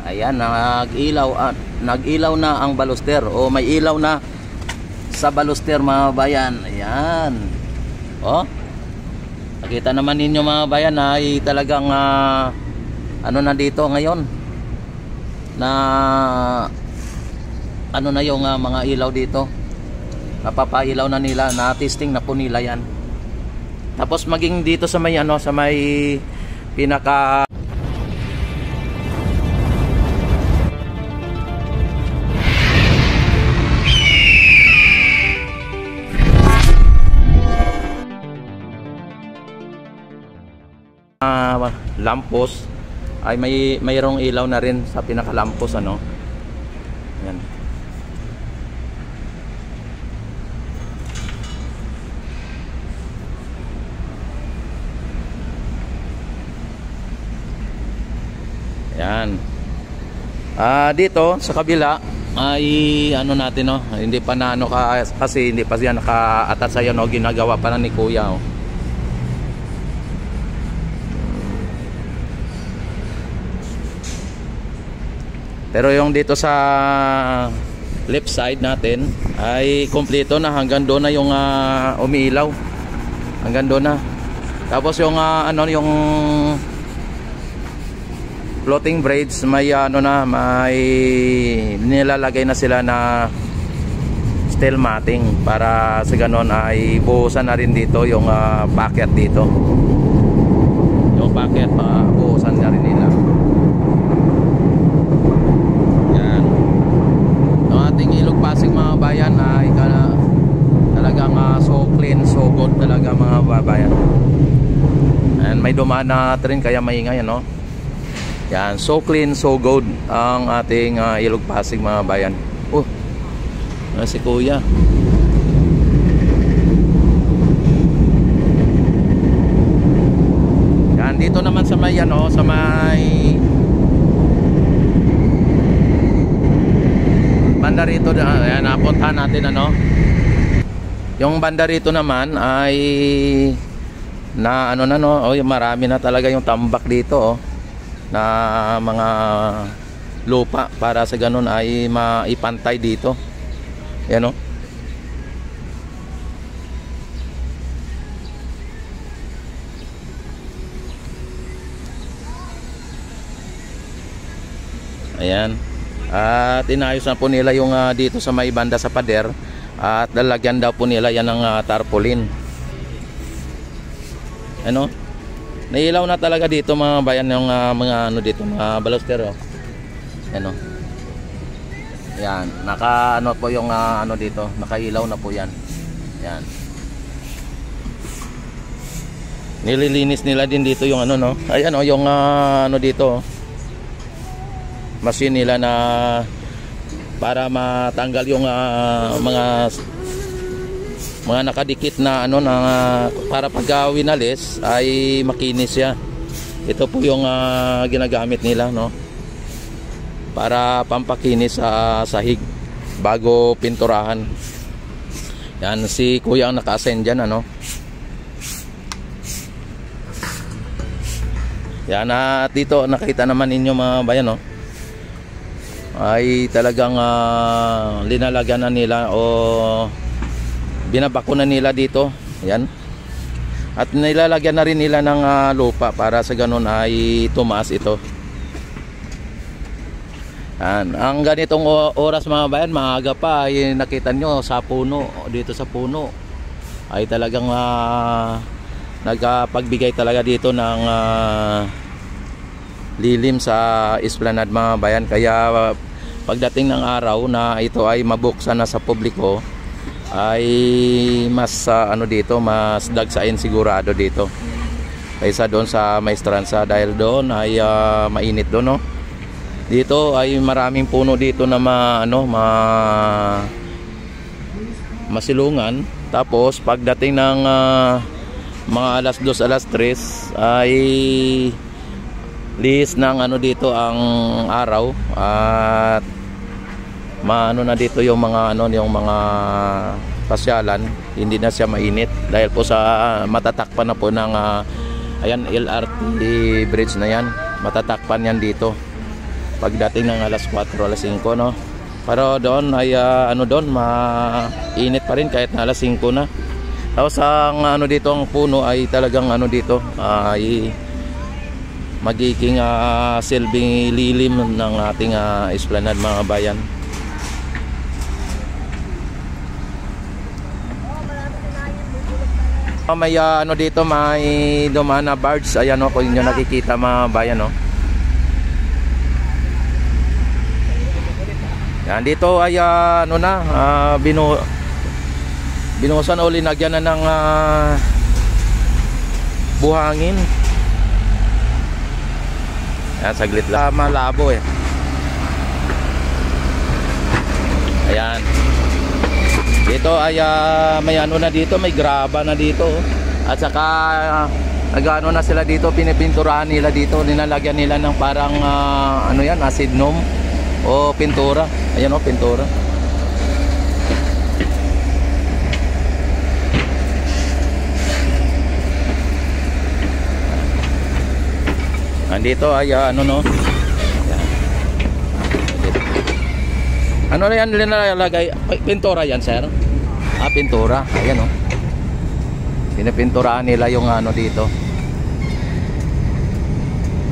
Ayan, nag-ilaw na ang baluster o may ilaw na sa baluster mga bayan. Ayan. Oh. Nakita naman ninyo mga bayan na ay talagang ano na dito ngayon. Na ano na yung mga ilaw dito. Napapailaw na nila, na-testing na po nila yan. Tapos maging dito sa may ano, sa may pinaka lampos ay mayroong ilaw na rin sa pinakalampos ano. Yan. Yan. Dito sa kabila ay ano natin no, hindi pa na ano kasi hindi pa siya naka-attach sa no, ginagawa pa na ni Kuya oh. Pero yung dito sa left side natin ay kompleto na, hanggang doon na yung umiilaw. Hanggang doon na. Tapos yung ano yung floating bridge may ano na, may nilalagay na sila na steel matting para sa ganon ay buhusan na rin dito yung bucket dito. Yung bucket buhusan na rin nila. Ilog Pasig mga bayan ay talagang so clean, so good talaga mga bayan. And may dumaan na rin kaya maingay ano. Yan, so clean, so good ang ating Ilog Pasig mga bayan. Oh, si Kuya. Yan, dito naman sa may ano, sa may banda rito, ayan, napuntahan natin ano. Yung banda rito naman ay na ano na no, oh, marami na talaga yung tambak dito oh, na mga lupa para sa ganun ay maipantay dito. Yan oh. Ayan. At inayos na po nila yung dito sa may banda sa pader at lalagyan daw po nila yan ng tarpaulin. Ano? Nailaw na talaga dito mga bayan yung mga ano dito, mga baluster oh. Ano? Yan, naka ano po yung ano dito, nakailaw na po yan. Yan. Nililinis nila din dito yung ano no. Ayan oh, yung ano dito oh. Machine nila na para matanggal yung mga nakadikit na ano na para pag winalis ay makinis siya. Ito po yung ginagamit nila no, para pampakinis sa sahig bago pinturahan. Yan, si Kuya ang naka-assign dyan ano. Yan, at dito nakita naman ninyo mga bayan no, ay talagang linalagyan na nila o binabako na nila dito. Yan. At nilalagyan na rin nila ng lupa para sa ganun ay tumaas ito. Yan. Ang ganitong oras mga bayan, maaga pa ay nakita nyo sa puno, dito sa puno ay talagang nagpagbigay talaga dito ng lilim sa esplanade mga bayan. Kaya pagdating ng araw na ito ay mabuksan na sa publiko ay mas ano dito, mas dagsain sigurado dito kaysa doon sa Maestranza, dahil doon ay mainit doon no. Dito ay maraming puno dito na masilungan. Tapos pagdating ng mga alas 2, alas 3 ay lihis ng ano dito ang araw at maano na dito yung mga ano, yung mga pasyalan, hindi na siya mainit dahil po sa matatakpan na po ng ayan LRT bridge na yan, matatakpan yan dito. pagdating ng alas 4, alas 5, no. Pero doon ay ano doon, mainit pa rin kahit na alas 5 na. Tapos ang ano dito, ang puno ay talagang ano dito ay magiging silbing lilim ng ating esplanade, mga kabayan. May ano dito, may dumaan na birds. Ayan o, kung inyo nakikita, mga kabayan, no. Yan, dito ay ano na, binuhusan o linagyan na ng buhangin. Yan, saglit lang, malabo eh. Ayan. Dito ay may ano na dito, may graba na dito. At saka nag-ano na sila dito, pinipinturahan nila dito, nilalagyan nila ng parang ano yan, acidnom o pintura. Ayan o, pintura. Nandito ay ano no. Ano na yan nilalagay? Pintura yan, sir? Pintura. Ayan o. Pinipinturahan nila yung ano dito.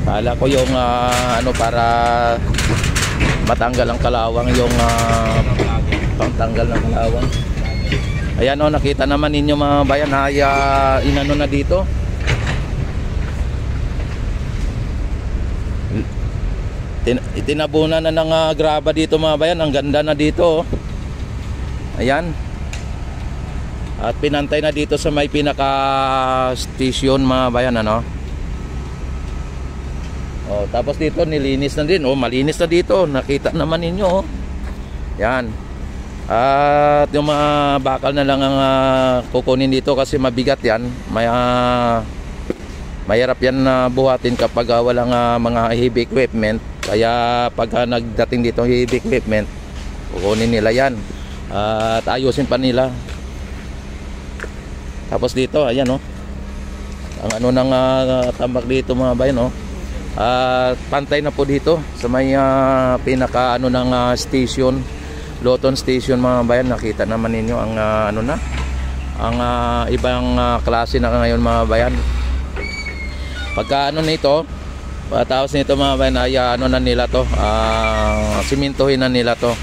Kala ko yung ano para matanggal ang kalawang, yung pangtanggal ng kalawang. Ayan o, nakita naman ninyo, mga bayan, ay inano na dito. Itinabunan na ng graba dito, mga bayan. Ang ganda na dito, oh. Ayan. At pinantay na dito sa may pinaka station, mga bayan, ano. Oh, tapos dito nilinis na din. Oh, malinis na dito. Nakita naman ninyo, oh. Yan. At yung mga bakal na lang ang kukunin dito kasi mabigat yan. Mahirap yan na buhatin kapag walang mga heavy equipment. Kaya pag nagdating dito heavy equipment, kukunin nila yan at ayusin pa nila. Tapos dito, ayan o, ang ano ng tambak dito, mga bayan, o. Pantay na po dito sa may pinaka ano ng station, Loton Station, mga bayan. Nakita naman ninyo ang ano na, ang ibang klase na ngayon, mga bayan. Pagka ano nito, tapos nito, mga bayan, ay ano na nila to, simintuhin na nila to.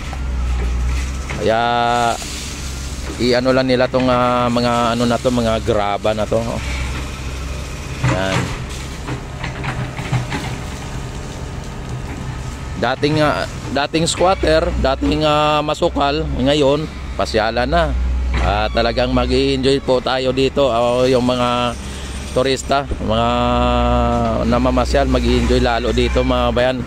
Kaya i-ano lang nila tong mga ano na to, mga graba na to. Yan. Dating squatter, dating masukal, ngayon pasyalan na. Talagang mag-i-enjoy po tayo dito, yung mga turista, mga namamasyal, mag-i-enjoy lalo dito, mga bayan.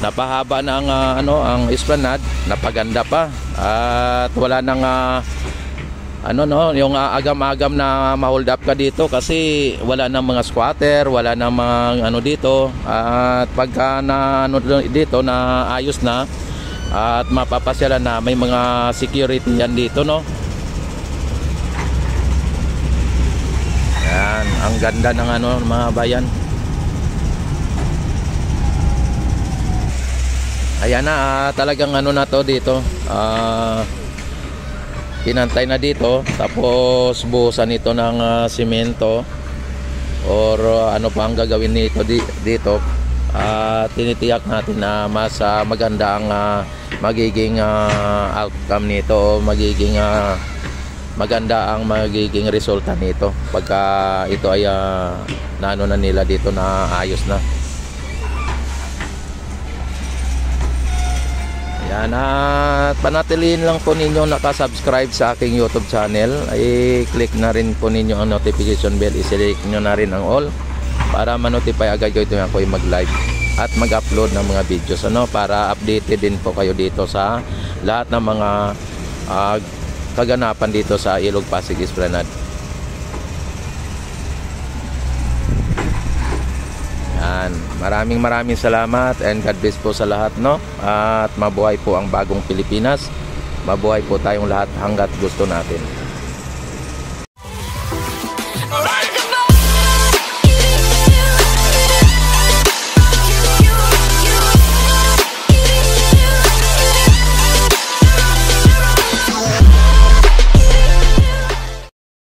Napahaba na ang ano, ang esplanade, napaganda pa. At wala nang ano no, yung agam-agam na ma-hold up ka dito kasi wala nang mga squatter, wala nang mga ano dito. At pagka na ano dito na ayos na at mapapasyalan na, may mga security yan dito, no. Yan, ang ganda ng ano, mga bayan. Ayan na, talagang ano na to dito. Pinantay na dito, tapos buhusan ito ng simento or ano pa ang gagawin nito dito. Tinitiyak natin na mas maganda ang magiging outcome nito, o magiging maganda ang magiging resulta nito pagka ito ay naano na nila dito, na ayos na. Yan, at panatilihin lang po ninyo nakasubscribe sa aking YouTube channel. I-click na rin po ninyo ang notification bell, i-select nyo na rin ang all para ma-notify agad kayo tuwing ako mag-live at mag-upload ng mga videos, ano, para updated din po kayo dito sa lahat ng mga kaganapan dito sa Ilog Pasig Esplanade. Yan, maraming salamat and God bless po sa lahat, no. At mabuhay po ang bagong Pilipinas, mabuhay po tayong lahat hanggat gusto natin.